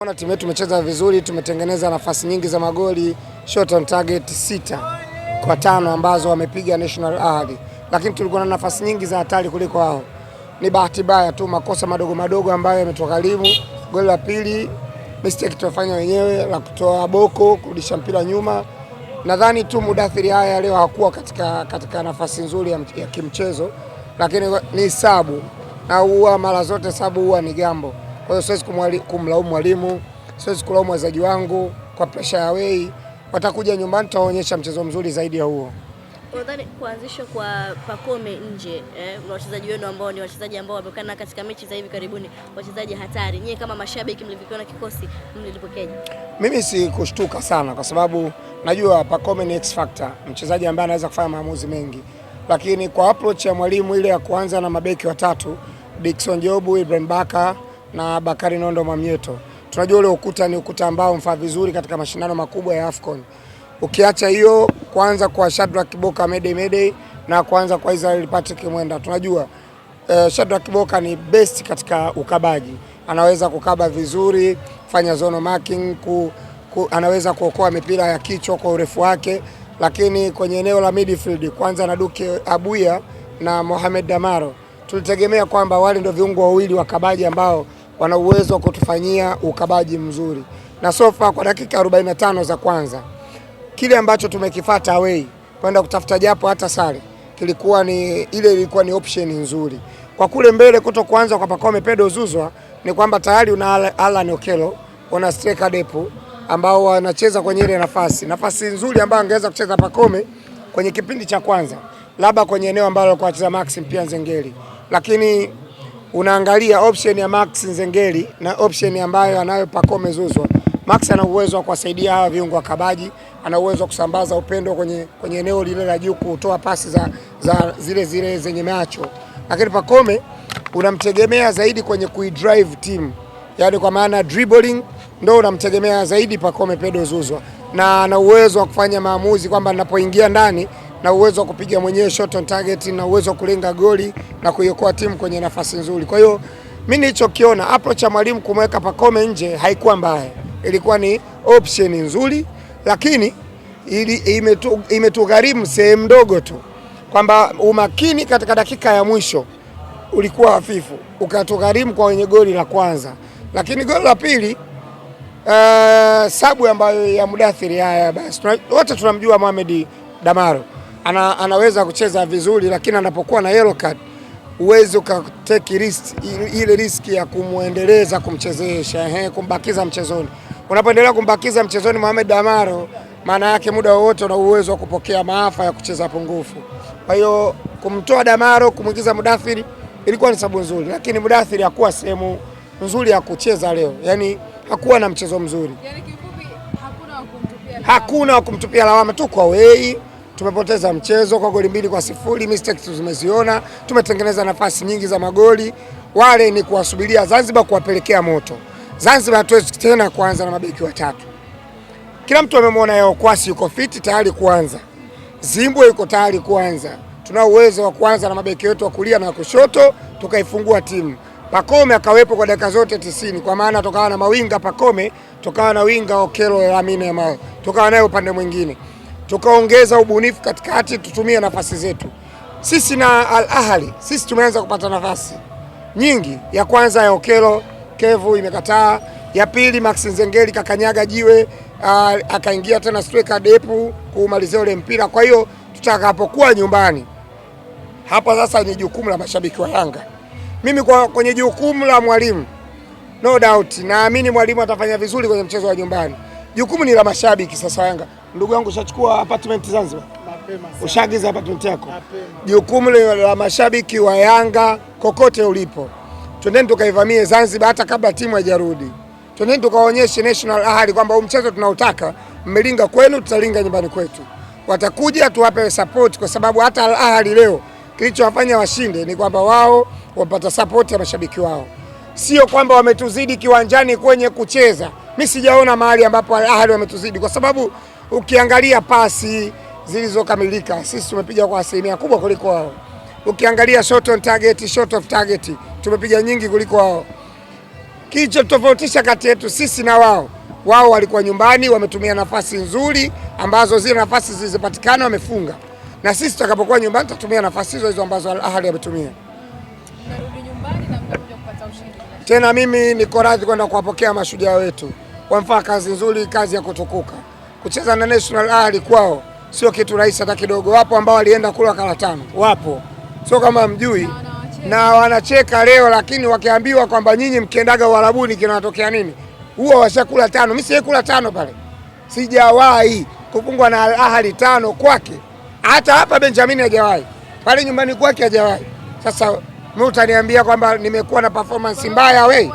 Timu yetu tumecheza vizuri, tumetengeneza nafasi nyingi za magoli, shot on target 6 kwa 5 ambazo wamepiga National Ahli, lakini tulikuwa na nafasi nyingi za hatari kuliko wao. Ni bahati mbaya tu, makosa madogo madogo ambayo yametugharimu. Goli la pili mistake tulifanya wenyewe la kutoa boko, kurudisha mpira nyuma. Nadhani tu Mudathiri haya leo hakuwa katika nafasi nzuri ya kimchezo, lakini ni sabu, na huwa mara zote sabu huwa ni gambo. Kwa hiyo siwezi kumlaumu mwalimu, siwezi kulaumu wachezaji wangu kwa pressure ya away. Watakuja nyumbani, tutaonyesha mchezo mzuri zaidi ya huo. Unadhani kuanzishwa kwa Pacome nje na wachezaji wenu ambao ni wachezaji ambao wamekana katika mechi za hivi karibuni, wachezaji hatari, nyie kama mashabiki mlivyokiona kikosi mlipokeje? Mimi si kushtuka sana kwa sababu najua Pacome ni X factor, mchezaji ambaye anaweza kufanya maamuzi mengi, lakini kwa approach ya mwalimu ile ya kuanza na mabeki watatu, Dickson Jobu, Ibrahim Baka na Bakari Nondo Mwamnyeto, tunajua ule ukuta ni ukuta ambao mfaa vizuri katika mashindano makubwa ya AFCON. Ukiacha hiyo, kwanza kwa Shadrack Kiboka Mede na kwanza kwa Israel Patrick Mwenda, tunajua Shadrack Kiboka ni best katika ukabaji, anaweza kukaba vizuri, fanya zone marking, anaweza kuokoa mipira ya kichwa kwa urefu wake, lakini kwenye eneo la midfield kwanza na Duke Abuya na Mohamed Damaro tulitegemea kwamba wale ndio viungo wawili wakabaji ambao wana uwezo wa kutufanyia ukabaji mzuri. Na sofa kwa dakika 45 za kwanza, kile ambacho tumekifuata away kwenda kutafuta japo hata sare, ilikuwa ni option nzuri. Kwa kule mbele kuto kuanza kwa Pacome Pedro Zuzwa ni kwamba tayari una Alan Okello, una striker Depu ambao wanacheza kwenye ile nafasi nzuri ambayo angeweza kucheza Pacome kwenye kipindi cha kwanza, labda kwenye eneo ambalo alikuwa anacheza Maxim pia Nzengeli. Lakini unaangalia option ya Max Nzengeli na option ambayo anayo Pacome Zuzwa. Max ana uwezo wa kuwasaidia hawa viungo wa kabaji, ana uwezo wa kusambaza upendo kwenye eneo lile la juu, kutoa pasi za zile zenye macho. Lakini Pacome unamtegemea zaidi kwenye kuidrive team, yaani kwa maana dribbling ndio unamtegemea zaidi Pacome Pedro Zuzwa, na ana uwezo wa kufanya maamuzi kwamba ninapoingia ndani na uwezo wa kupiga mwenyewe shot on target na uwezo wa kulenga goli na kuiokoa timu kwenye nafasi nzuri. Kwa hiyo mimi nilichokiona approach ya mwalimu kumweka Pacome nje haikuwa mbaya, ilikuwa ni option nzuri, lakini imetugharimu sehemu ndogo tu, kwamba umakini katika dakika ya mwisho ulikuwa hafifu, ukatugharimu kwa wenye goli la kwanza. Lakini goli la pili sabu ambayo ya Mudathiri haya, basi wote tunamjua Mohamed Damaro anaweza kucheza vizuri, lakini anapokuwa na yellow card uweze ukateki risk, ile riski ya kumuendeleza kumchezesha, kumbakiza mchezoni. Unapoendelea kumbakiza mchezoni Mohamed Damaro, maana yake muda wote una uwezo wa kupokea maafa ya kucheza pungufu. Kwa hiyo kumtoa Damaro kumwingiza Mudathiri ilikuwa ni sababu nzuri, lakini Mudathiri hakuwa sehemu nzuri ya kucheza leo, yani hakuwa na mchezo mzuri. Yani kifupi hakuna wa kumtupia lawama tu kwa away. Tumepoteza mchezo kwa goli 2-0, mistakes tumeziona, tumetengeneza nafasi nyingi za magoli. Wale ni kuwasubiria Zanzibar kuwapelekea moto. Zanzibar hatuwezi tena kuanza na mabeki watatu. Kila mtu amemwona yao Kwasi yuko fit tayari kuanza, Zimbwe yuko tayari kuanza. Tuna uwezo wa kuanza na mabeki wetu wa kulia na kushoto, tukaifungua timu. Pacome akawepo kwa dakika zote 90, kwa maana tukawa na mawinga Pacome, tukawa na winga Okello Lamine Yamal, tukawa naye upande mwingine, tukaongeza ubunifu katikati, tutumie nafasi zetu. Sisi na Al Ahly, sisi tumeanza kupata nafasi nyingi. Ya kwanza ya Okello, Kevu imekataa. Ya pili Max Nzengeli kakanyaga jiwe, akaingia tena striker Depu kumalizia ule mpira. Kwa hiyo tutakapokuwa nyumbani hapa sasa ni jukumu la mashabiki wa Yanga. Mimi kwenye jukumu la mwalimu, no doubt naamini mwalimu atafanya vizuri kwenye mchezo wa nyumbani. Jukumu ni la mashabiki sasa Yanga. Ndugu yangu, ushachukua apartment Zanzibar? Mapema sana. Ushagiza apartment yako? Mapema. Jukumu la mashabiki wa Yanga kokote ulipo, twendeni tukaivamie Zanzibar hata kabla timu haijarudi. Twendeni tukaonyeshe National Ahli kwamba huu mchezo tunautaka, mmelinga kwenu, tutalinga nyumbani kwetu. Watakuja tuwape support, kwa sababu hata Al Ahli leo kilichowafanya washinde ni kwamba wao wapata support ya mashabiki wao, sio kwamba wametuzidi kiwanjani kwenye kucheza. Mimi sijaona mahali ambapo Al Ahli wametuzidi, kwa sababu ukiangalia pasi zilizokamilika sisi tumepiga kwa asilimia kubwa kuliko wao. Ukiangalia shot on target, shot off target tumepiga nyingi kuliko wao. Kilichotofautisha kati yetu sisi na wao, wao walikuwa nyumbani, wametumia nafasi nzuri ambazo zile nafasi zilizopatikana wamefunga, na sisi tutakapokuwa nyumbani tutatumia nafasi hizo ambazo Al Ahly ametumia. Narudi nyumbani na mtakuja kupata ushindi. Tena mimi niko radhi kwenda kuwapokea mashujaa wetu, wamfanya kazi nzuri, kazi ya kutukuka. Kucheza na National Ahly kwao sio kitu rahisi hata kidogo. Wapo ambao walienda kula kala tano, wapo, sio kama mjui, na wanacheka leo, lakini wakiambiwa kwamba nyinyi mkiendaga Uarabuni kinatokea nini, huwa washakula tano. Mimi sijawahi kula tano pale, sijawahi kupungwa na Al Ahly tano kwake. Hata hapa Benjamin hajawahi, pale nyumbani kwake hajawahi. Sasa mimi utaniambia kwamba nimekuwa na performance mbaya wewe?